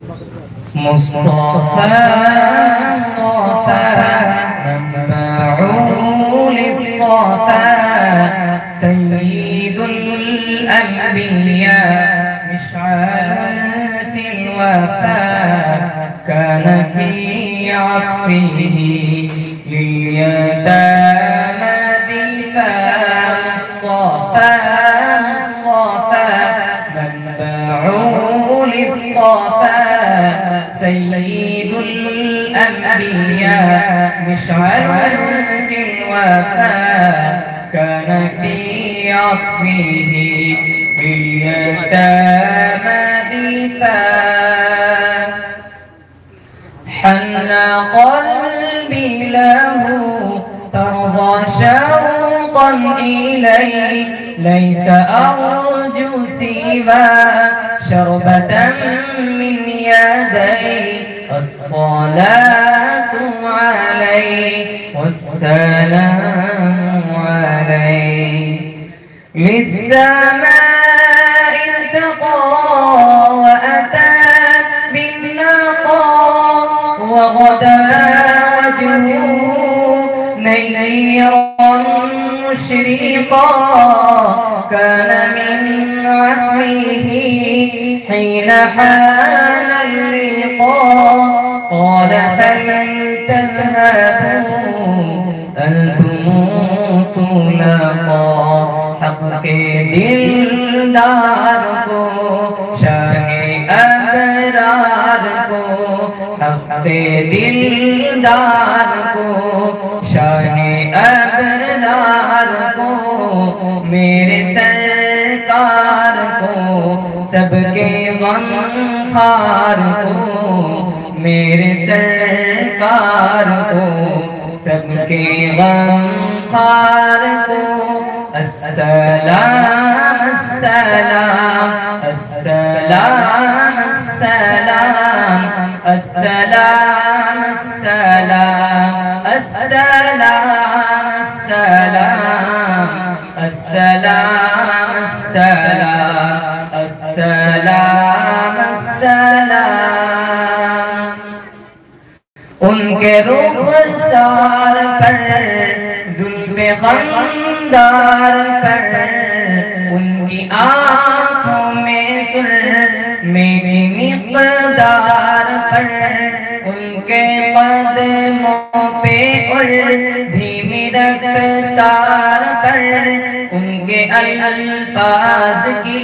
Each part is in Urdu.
مصطفى منبع للصفا سيد الأنبياء مشعل في الوفاء كان في عطفه لليتامى ضيفا مصطفى منبع للصفا سيد الأنبياء مشعل في الوفاء كان في عطفه باليتامى ضيفا حن قلبي له ترضى شوقا إليه ليس أرجو سوى شربة من يدي الصلاة عليه والسلام عليه للسماء ارتقى وأتى بالنقى وغدا وجهه نيرا مشرقا كان من عفوه حين حان اللقاء قال فلتذهبوا أنتم طلقا حق دلدار کو شاہ ابرار کو حق دلدار کو شاہ ابرار کو میرے سرکار کو سب کے غم خار کو میرے سرکار کو سب کے غم خار کو السلام السلام السلام السلام السلام السلام السلام السلام السلام السلام السلام السلام ان کے رخسار پر زلف خمدار پر ان کی آنکھوں میں میری مقدار پر ان کے قدموں پہ دھیمی رفتار پر ان کے الفاظ کی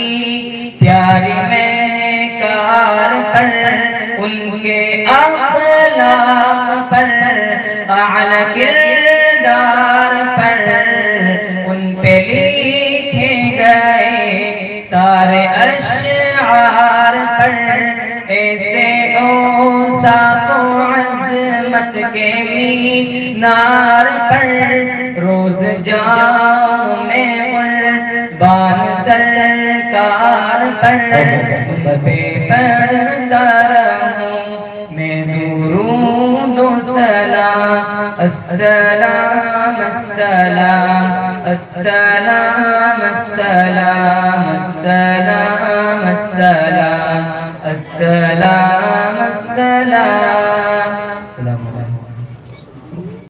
پیاری مہکار پر ان کے اخلاق پر اعلی کردار پر ان پہ لکھے گئے سارے اشعار پر ایسے اوصاف و عظمت کے مینار پر روز جاؤں میں قربان سرکار پر پہ پڑھتا رہوں میں درود و سلام السلام السلام السلام السلام السلام السلام السلام السلام